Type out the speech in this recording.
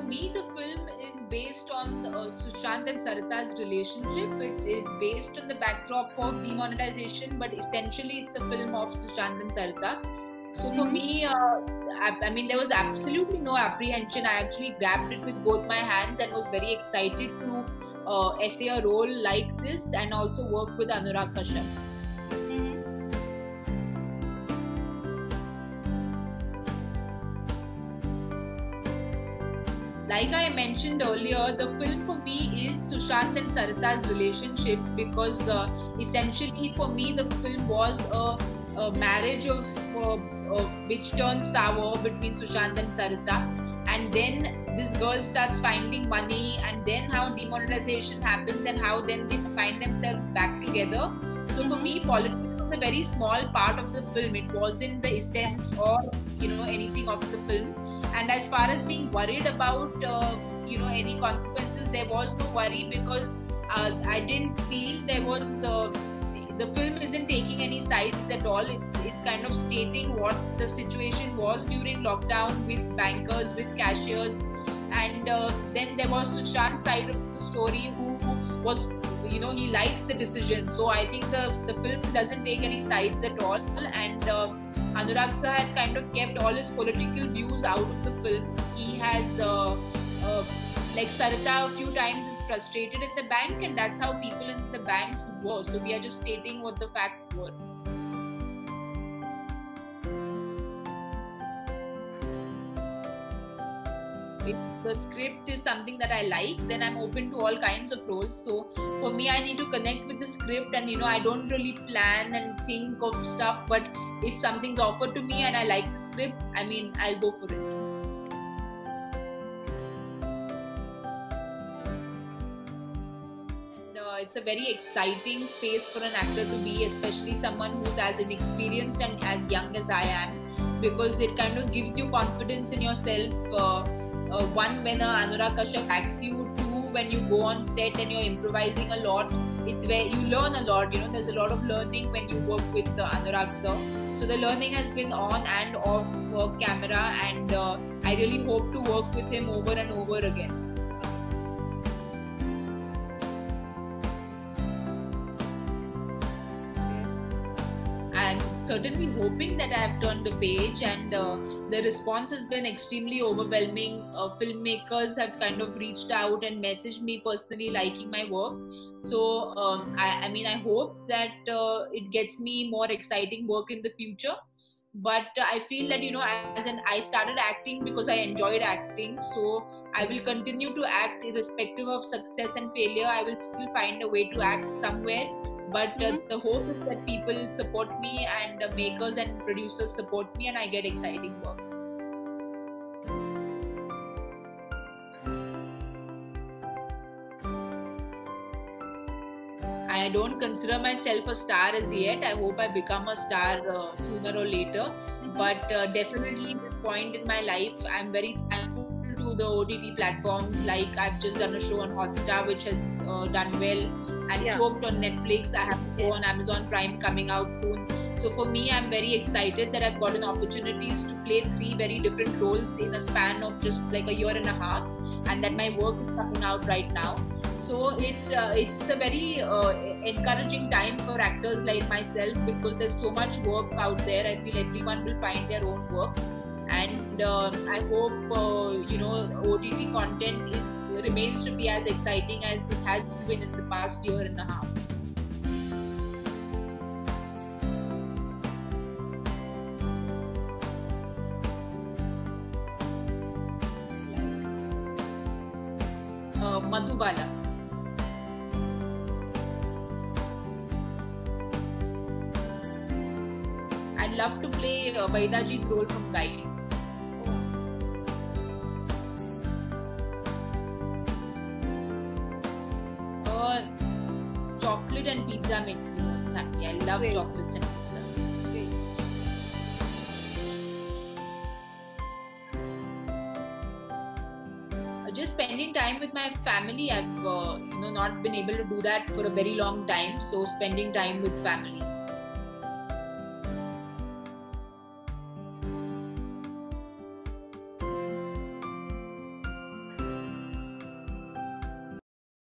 me, the film is based on Sushant and Sarita's relationship. It is based on the backdrop of demonetization, but essentially it's a film of Sushant and Sarita. So for me, I mean, there was absolutely no apprehension. I actually grabbed it with both my hands and was very excited to essay a role like this and also work with Anurag Kashyap. Like I mentioned earlier, the film for me is Sushant and Sarita's relationship because essentially for me the film was a marriage of which turned sour between Sushant and Sarita, and then this girl starts finding money, and then how demonetization happens and how then they find themselves back together. So for me, politics was a very small part of the film. It wasn't the essence or anything of the film. And as far as being worried about any consequences, there was no worry because I didn't feel there was the film isn't taking any sides at all. It's kind of stating what the situation was during lockdown with bankers, with cashiers, and then there was Sushant's side of the story who was he liked the decision. So I think the film doesn't take any sides at all, and Anurag sir has kind of kept all his political views out of the film. He has like Sarita a few times is frustrated at the bank, and that's how people in the banks were. So we are just stating what the facts were. If the script is something that I like, then I'm open to all kinds of roles. So for me, I need to connect with the script, and I don't really plan and think of stuff, but if something's offered to me and I like the script, I mean, I'll go for it. And it's a very exciting space for an actor to be, especially someone who's as inexperienced and as young as I am, because it kind of gives you confidence in yourself. One, when Anurag Kashyap backs you. Two, when you go on set and you're improvising a lot, it's where you learn a lot. There's a lot of learning when you work with Anurag sir. So the learning has been on and off camera, and I really hope to work with him over and over again. I'm certainly hoping that I have turned the page, and the response has been extremely overwhelming. Filmmakers have kind of reached out and messaged me personally liking my work. So I hope that it gets me more exciting work in the future. But I feel that I started acting because I enjoyed acting. So I will continue to act irrespective of success and failure. I will still find a way to act somewhere. But the hope is that people support me, and makers and producers support me, and I get exciting work. I don't consider myself a star as yet. I hope I become a star sooner or later. But definitely at this point in my life, I'm very thankful to the OTT platforms. Like I've just done a show on Hotstar which has done well, and choked on Netflix. I have a show on Amazon Prime coming out soon. So for me, I'm very excited that I've gotten opportunities to play 3 very different roles in a span of just like a year and a half, and that my work is coming out right now. So it's a very encouraging time for actors like myself, because there's so much work out there. I feel everyone will find their own work, and I hope OTT content remains to be as exciting as it has been in the past year and a half. Madhubala. I'd love to play Vaidaji's role from Guide. Chocolate and pizza makes me most happy. I love chocolates and pizza. Just spending time with my family. I've not been able to do that for a very long time. So spending time with family.